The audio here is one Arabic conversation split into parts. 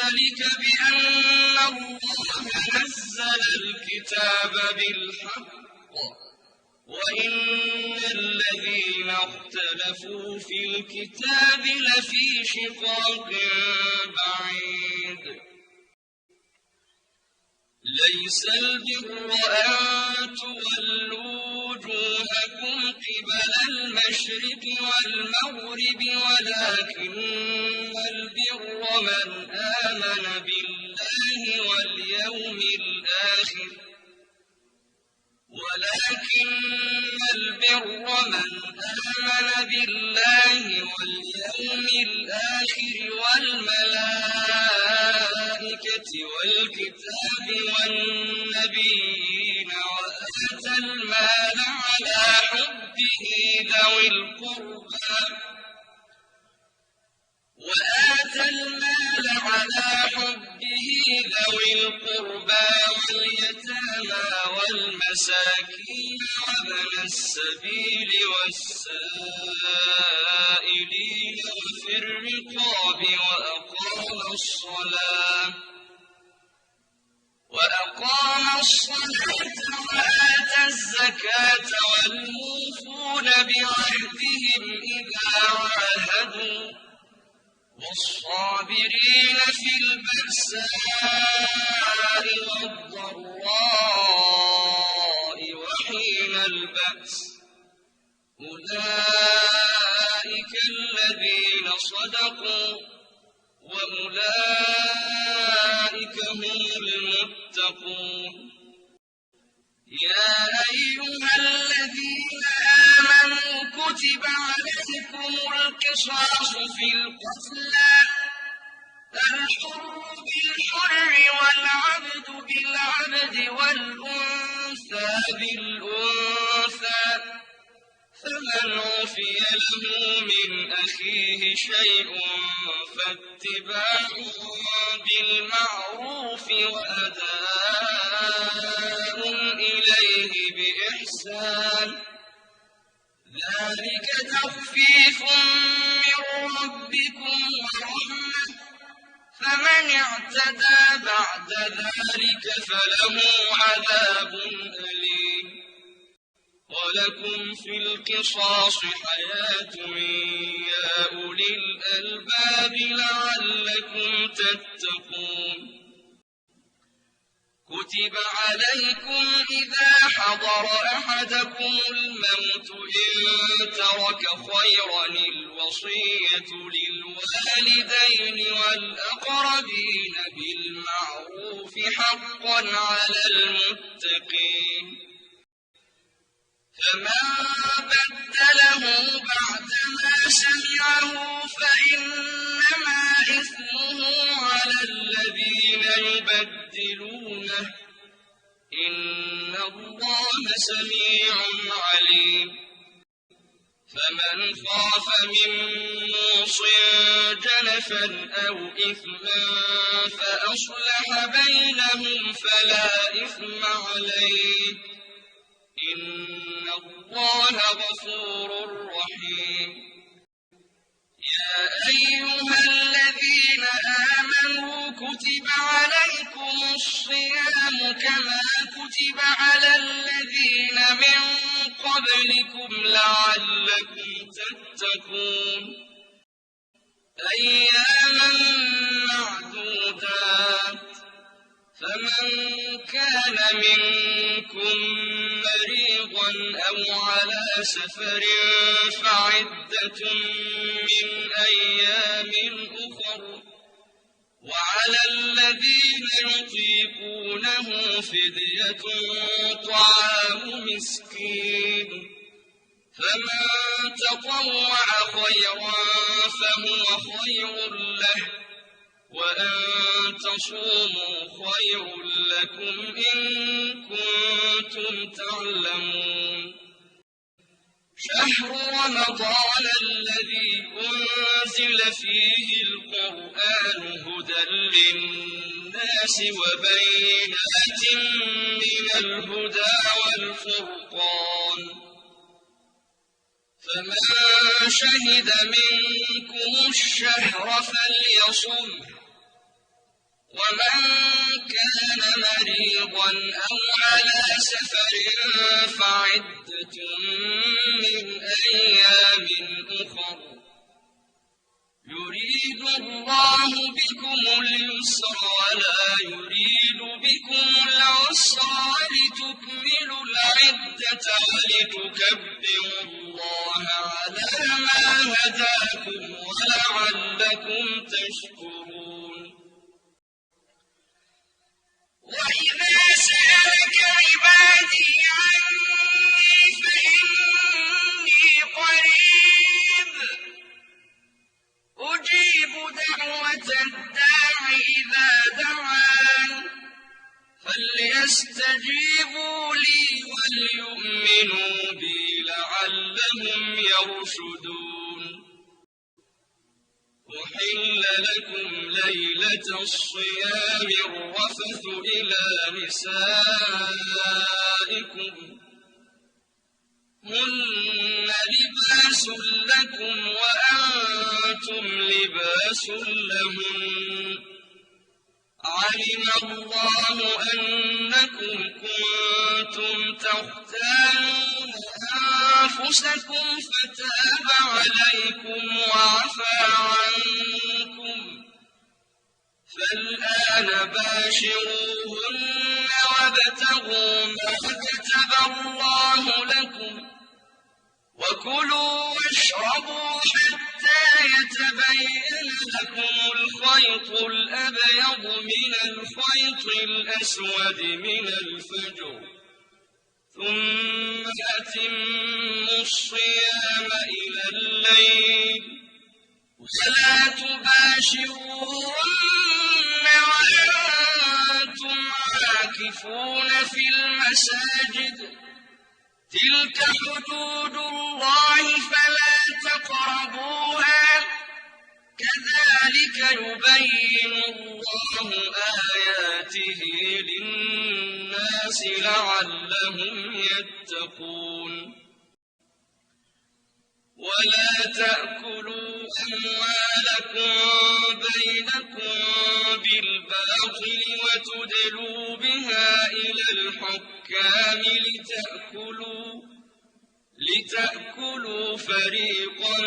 ذلك بأن الله نزل الكتاب بالحق وإن الذين اختلفوا في الكتاب لفي شقاق بعيد ليس البر أن تولوا وجوهكم قبل المشرق والمغرب ولكن البر من آمن بالله واليوم الآخر والملائكة والكتاب والنبيين وآتى المال على حبه ذوي القربى واليتامى والمساكين وابن السبيل والسائلين وفي الرقاب وأقام الصلاة وآتى الزكاة والموفون بعهدهم إذا عاهدوا والصابرين في البأساء والضراء وحين البأس أولئك الذين صدقوا وأولئك هم المتقون يا أيها الذين آمنوا كتب عليكم القصاص في القتلى الحر بالحر والعبد بالعبد والأنثى بالأنثى فمن عفي له من أخيه شيء فاتباع بالمعروف وأداء إليه بإحسان ذلك تخفيف من ربكم ورحمة فمن اعتدى بعد ذلك فله عذاب أليم ولكم في القصاص حياة يا أولي الألباب لعلكم تتقون كتب عليكم إذا حضر أحدكم الموت إن ترك خيرا الوصية للوالدين والأقربين بالمعروف حقا على المتقين فمن بدله بعدما سمعه فإنما إثمه على الذين يبدلونه إن الله سميع عليم فمن خاف من موص جنفا أو إثما فأصلح بينهم فلا إثم عليه إن الله غفور رحيم يا أيها الذين آمنوا كتب عليكم الصيام كما كتب على الذين من قبلكم لعلكم تتقون أياما معدودات فمن كان منكم مريضا أو على سفر فعدة من أيام أخر وعلى الذين يطيقونه فدية طعام مسكين فمن تطوع خيرا فهو خير له وأن تصوموا خير لكم إن كنتم تعلمون شهر رمضان الذي أنزل فيه القرآن هدى للناس وبينات من الهدى والفرقان فمن شهد منكم الشهر فليصمه ومن كان مريضا أو على سفر فعدة من أيام أخر يريد الله بكم اليسر ولا يريد بكم العسر ولتكملوا العدة ولتكبروا الله على ما هداكم ولعلكم تشكرون وإذا سألك عبادي عني فإني قريب أجيب دعوة الداع إذا دعان فليستجيبوا لي وليؤمنوا بي لعلهم يرشدون أحل لكم ليلة الصيام الرفث إلى نسائكم هن لباس لكم وأنتم لباس لهن علم الله أنكم كنتم تختانون أنفسكم فتاب عليكم وعفى عنكم فالآن باشروهن وابتغوا ما كتب الله لكم وكلوا واشربوا حتى يتبين لكم الخيط الأبيض من الخيط الأسود من الفجر ثم أتموا الصيام إلى الليل ولا تباشروهن وأنتم عاكفون في المساجد تلك حدود الله فلا تقربوها كذلك يبين الله آياته للناس لعلهم يتقون ولا تأكلوا أموالكم بينكم بالباطل وتدلوا بها إلى الحكام لتأكلوا فريقا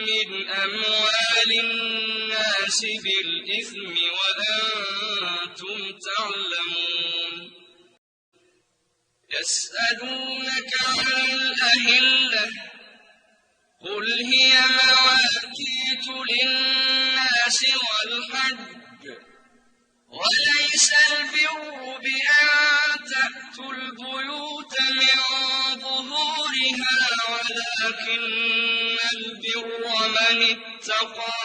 من أموال الناس بالإثم وأنتم تعلمون يسألونك عن الأهلة قل هي مواقيت للناس والحج وليس البر بأن تأتوا البيوت من ظهورها ولكن البر من اتقى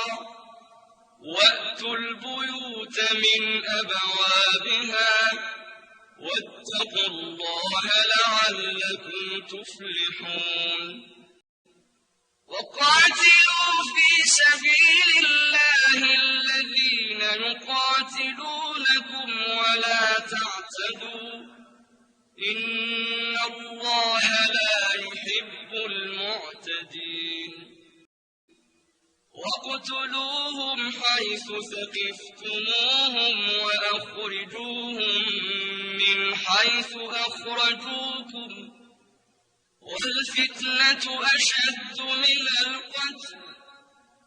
وأتوا البيوت من أبوابها واتقوا الله لعلكم تفلحون وقاتلوا في سبيل الله الذين يقاتلونكم ولا تعتدوا إن الله لا يحب المعتدين واقتلوهم حيث ثقفتموهم وأخرجوهم من حيث أخرجوكم والفتنة أشد من القتل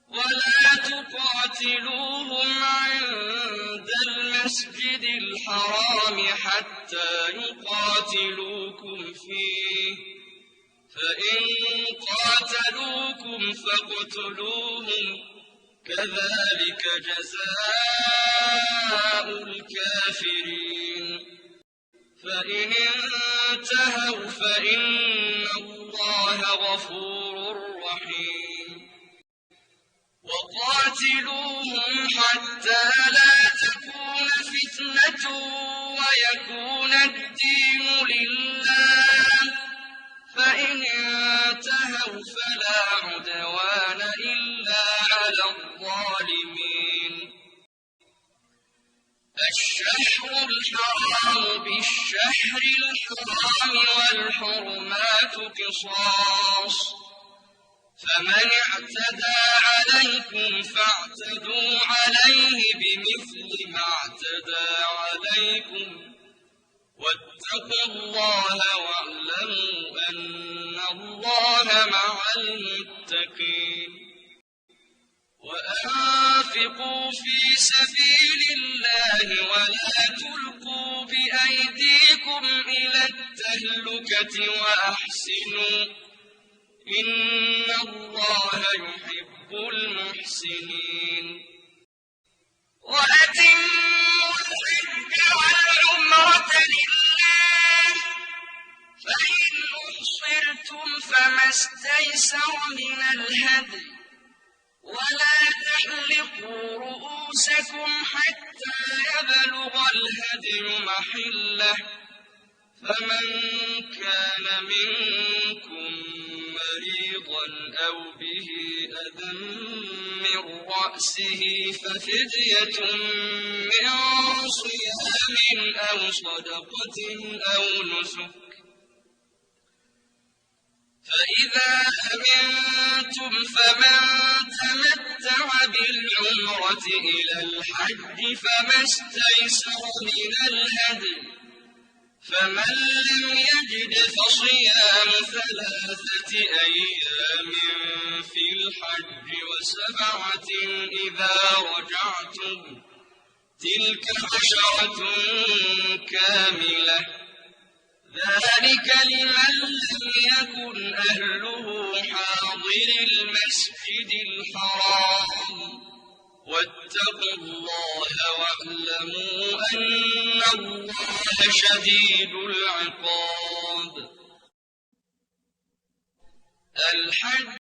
ولا تقاتلوهم عند المسجد الحرام حتى يقاتلوكم فيه فإن قاتلوكم فاقتلوهم كذلك جزاء الكافرين فإن انتهوا فإن الله غفور رحيم وقاتلوهم حتى لا تكون فتنة ويكون الدين لله فإن انتهوا فلا عدوان إلا على الظالمين الشهر الحرام بالشهر الحرام والحرمات قصاص فمن اعتدى عليكم فاعتدوا عليه بمثل ما اعتدى إليكم واتقوا الله واعلموا أن الله مع المتقين وأنفقوا في سبيل الله ولا تلقوا بأيديكم إلى التهلكة وأحسنوا إن الله يحب المحسنين وأتموا الحج والعمرة لله فإن أحصرتم فما استيسر من الهدي ولا تحلقوا رؤوسكم حتى يبلغ الهدي محله فمن كان منكم مريضا أو به أذى من رأسه ففدية من صيام أو صدقة أو نسك فإذا أمنتم فمن تمتع بالعمرة إلى الحج فما استيسر من الهدي فمن لم يجد فصيام 3 أيام في الحج و7 إذا رجعتم تلك 10 كاملة ذلك لمن لم يكن أهله حاضر المسجد الحرام واتقوا الله واعلموا أن الله شديد العقاب الحج